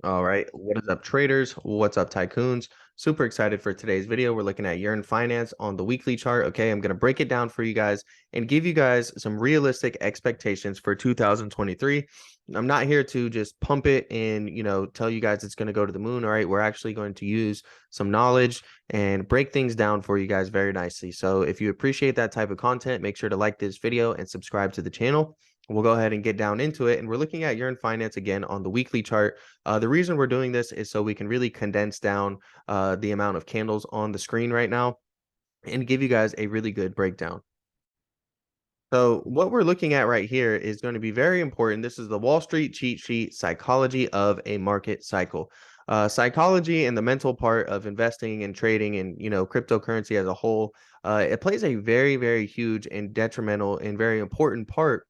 All right, what is up, traders? What's up, tycoons? Super excited for today's video. We're looking at Yearn Finance on the weekly chart. Okay, I'm going to break it down for you guys and give you guys some realistic expectations for 2023. I'm not here to just pump it and, tell you guys it's going to go to the moon. All right, we're actually going to use some knowledge and break things down for you guys very nicely. So if you appreciate that type of content, make sure to like this video and subscribe to the channel. We'll go ahead and get down into it. And we're looking at Yearn Finance again on the weekly chart. The reason we're doing this is so we can really condense down the amount of candles on the screen right now and give you guys a really good breakdown. So what we're looking at right here is going to be very important. This is the Wall Street cheat sheet, psychology of a market cycle. Psychology and the mental part of investing and trading and, cryptocurrency as a whole, it plays a very, very huge and detrimental and very important part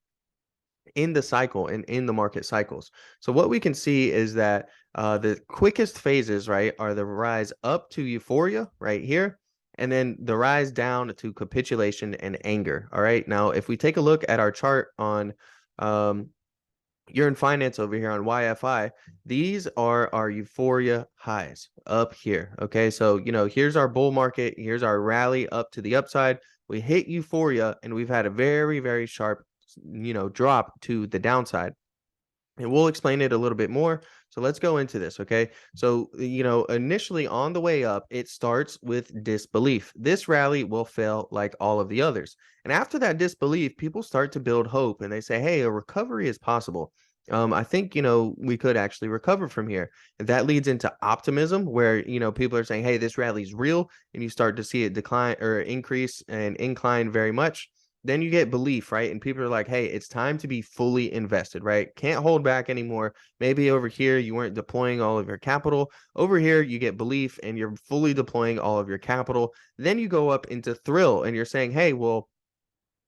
in the cycle and in the market cycles. So what we can see is that the quickest phases, right, are the rise up to euphoria right here, and then the rise down to capitulation and anger. All right. Now, if we take a look at our chart on Yearn Finance over here on YFI, these are our euphoria highs up here. Okay. So, here's our bull market. Here's our rally up to the upside. We hit euphoria and we've had a very, very sharp drop to the downside, and we'll explain it a little bit more. So let's go into this. Okay, so initially on the way up, it starts with disbelief. This rally will fail like all of the others, and after that disbelief, people start to build hope and they say, hey, a recovery is possible. I think we could actually recover from here. And that leads into optimism, where people are saying, hey, this rally is real, and you start to see it decline or increase and incline very much. Then you get belief, right? And people are like, hey, it's time to be fully invested, right? Can't hold back anymore. Maybe over here you weren't deploying all of your capital. Over here you get belief and you're fully deploying all of your capital. Then you go up into thrill and you're saying, hey, well,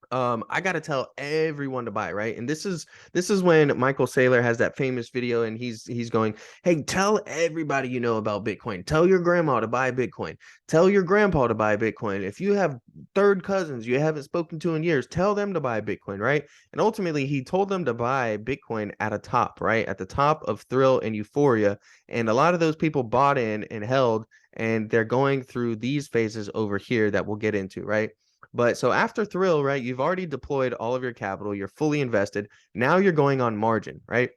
I gotta tell everyone to buy, right? And this is when Michael Saylor has that famous video and he's going, hey, tell everybody you know about Bitcoin. Tell your grandma to buy Bitcoin. Tell your grandpa to buy Bitcoin. If you have third cousins you haven't spoken to in years, tell them to buy Bitcoin, right? And ultimately he told them to buy Bitcoin at a top, right? At the top of thrill and euphoria. And a lot of those people bought in and held, and they're going through these phases over here that we'll get into, right? But so after thrill, right, you've already deployed all of your capital, you're fully invested. Now you're going on margin, right?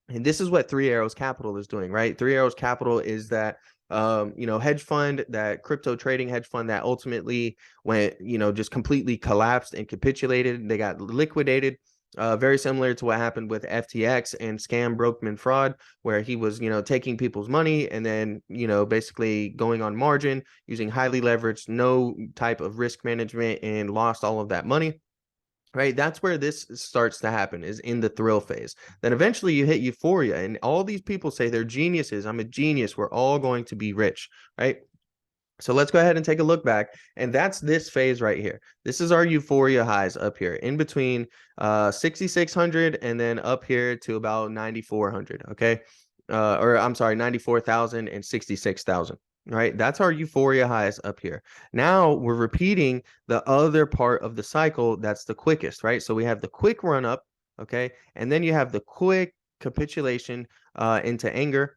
And this is what Three Arrows Capital is doing, right? Three Arrows Capital is that hedge fund, that crypto trading hedge fund that ultimately went, just completely collapsed and capitulated. They got liquidated. Very similar to what happened with FTX and scam Brokeman fraud, where he was, taking people's money and then, basically going on margin, using highly leveraged, no type of risk management, and lost all of that money. Right, that's where this starts to happen, is in the thrill phase. Then eventually you hit euphoria, and all these people say they're geniuses. I'm a genius. We're all going to be rich, right? So let's go ahead and take a look back, and that's this phase right here. This is our euphoria highs up here in between 6,600 and then up here to about 9,400. Okay, or I'm sorry, 94,000 and 66,000. Right, that's our euphoria highs up here. Now we're repeating the other part of the cycle that's the quickest, right? So we have the quick run up, okay, and then you have the quick capitulation into anger.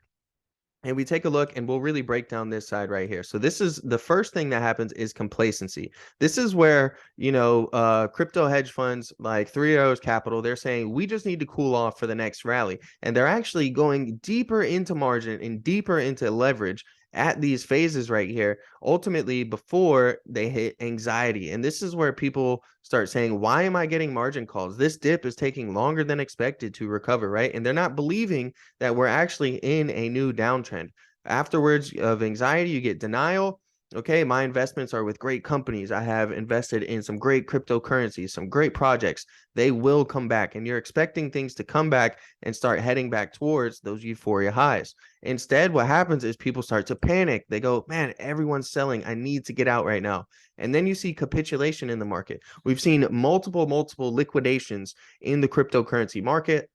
And we take a look and we'll really break down this side right here. So this is the first thing that happens, is complacency. This is where, crypto hedge funds like Three Arrows Capital, they're saying we just need to cool off for the next rally. And they're actually going deeper into margin and deeper into leverage at these phases right here, ultimately before they hit anxiety. And this is where people start saying, why am I getting margin calls? This dip is taking longer than expected to recover, right? And they're not believing that we're actually in a new downtrend. Afterwards of anxiety, you get denial. Okay, my investments are with great companies. I have invested in some great cryptocurrencies, some great projects. They will come back, and you're expecting things to come back and start heading back towards those euphoria highs. Instead, what happens is people start to panic. They go, man, everyone's selling. I need to get out right now. And then you see capitulation in the market. We've seen multiple liquidations in the cryptocurrency market.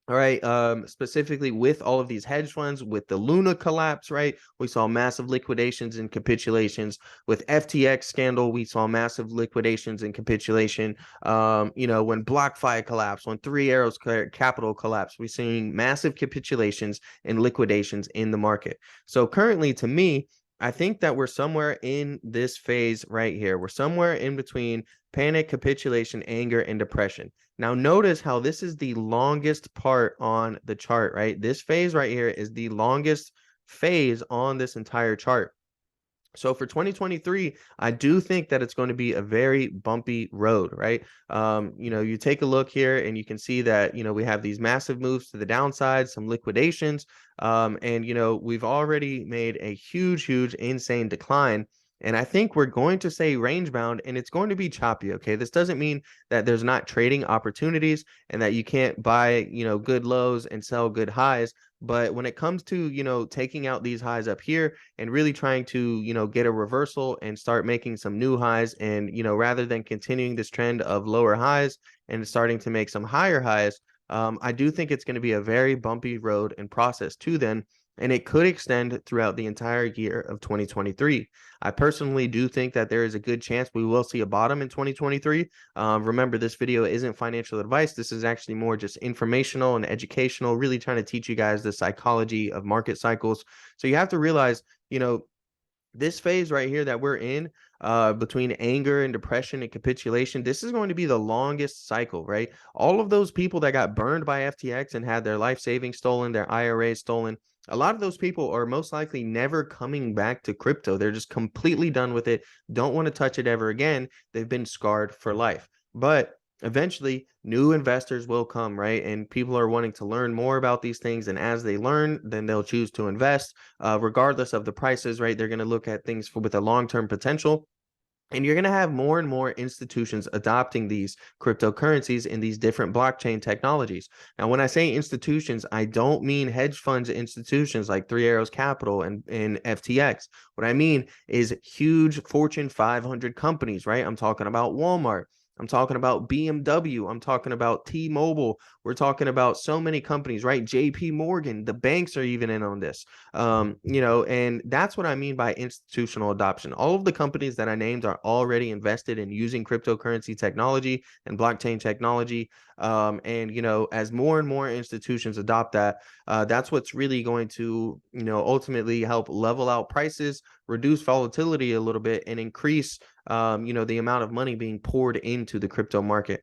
All right. Specifically with all of these hedge funds, with the Luna collapse, right? We saw massive liquidations and capitulations. With FTX scandal, we saw massive liquidations and capitulation. When BlockFi collapsed, when Three Arrows Capital collapsed, we're seeing massive capitulations and liquidations in the market. So currently, to me, I think that we're somewhere in this phase right here. We're somewhere in between panic, capitulation, anger, and depression. Now, notice how this is the longest part on the chart, right? This phase right here is the longest phase on this entire chart. So for 2023, I do think that it's going to be a very bumpy road, right? You take a look here and you can see that, we have these massive moves to the downside, some liquidations, and, we've already made a huge, insane decline. And I think we're going to say range bound and it's going to be choppy. Okay. This doesn't mean that there's not trading opportunities and that you can't buy, good lows and sell good highs. But when it comes to, taking out these highs up here and really trying to, get a reversal and start making some new highs and, rather than continuing this trend of lower highs and starting to make some higher highs, I do think it's going to be a very bumpy road and process to then. And it could extend throughout the entire year of 2023. I personally do think that there is a good chance we will see a bottom in 2023. Remember, this video isn't financial advice. This is actually more just informational and educational, really trying to teach you guys the psychology of market cycles. So you have to realize, this phase right here that we're in, between anger and depression and capitulation, this is going to be the longest cycle, right? All of those people that got burned by FTX and had their life savings stolen, their IRAs stolen, a lot of those people are most likely never coming back to crypto. They're just completely done with it, don't want to touch it ever again. They've been scarred for life. But eventually, new investors will come, right? And people are wanting to learn more about these things. And as they learn, then they'll choose to invest, regardless of the prices, right? They're going to look at things with a long-term potential. And you're going to have more and more institutions adopting these cryptocurrencies and these different blockchain technologies. Now, when I say institutions, I don't mean hedge funds institutions like Three Arrows Capital and FTX. What I mean is huge Fortune 500 companies, right? I'm talking about Walmart. I'm talking about BMW. I'm talking about T-Mobile. We're talking about so many companies, right? JP Morgan, the banks are even in on this. And that's what I mean by institutional adoption. All of the companies that I named are already invested in using cryptocurrency technology and blockchain technology. As more and more institutions adopt that, that's what's really going to, ultimately help level out prices, reduce volatility a little bit, and increase, the amount of money being poured into the crypto market.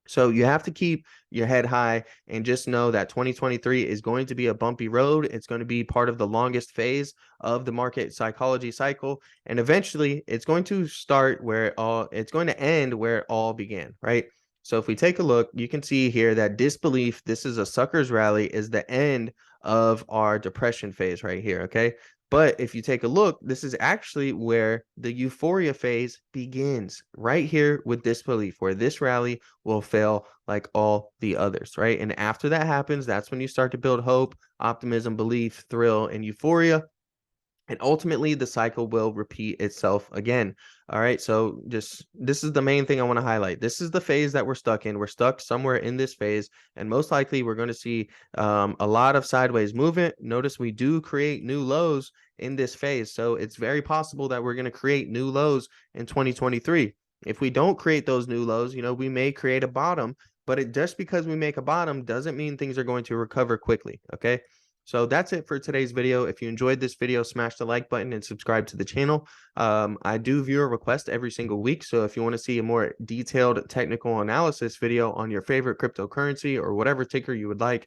So you have to keep your head high and just know that 2023 is going to be a bumpy road. It's going to be part of the longest phase of the market psychology cycle. And eventually it's going to start where it's going to end where it all began, right? So if we take a look, you can see here that disbelief, this is a sucker's rally, is the end of our depression phase right here, okay? But if you take a look, this is actually where the euphoria phase begins, right here with disbelief, where this rally will fail like all the others, right? And after that happens, that's when you start to build hope, optimism, belief, thrill, and euphoria. And ultimately, the cycle will repeat itself again. All right. So this is the main thing I want to highlight. This is the phase that we're stuck in. We're stuck somewhere in this phase. And most likely, we're going to see a lot of sideways movement. Notice we do create new lows in this phase. So it's very possible that we're going to create new lows in 2023. If we don't create those new lows, we may create a bottom. But just because we make a bottom doesn't mean things are going to recover quickly. Okay. So that's it for today's video. If you enjoyed this video, smash the like button and subscribe to the channel. I do viewer requests every single week. So if you want to see a more detailed technical analysis video on your favorite cryptocurrency or whatever ticker you would like,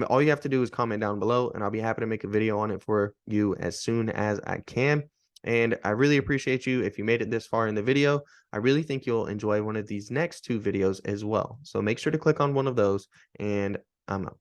all you have to do is comment down below and I'll be happy to make a video on it for you as soon as I can. And I really appreciate you if you made it this far in the video. I really think you'll enjoy one of these next two videos as well. So make sure to click on one of those and I'm out.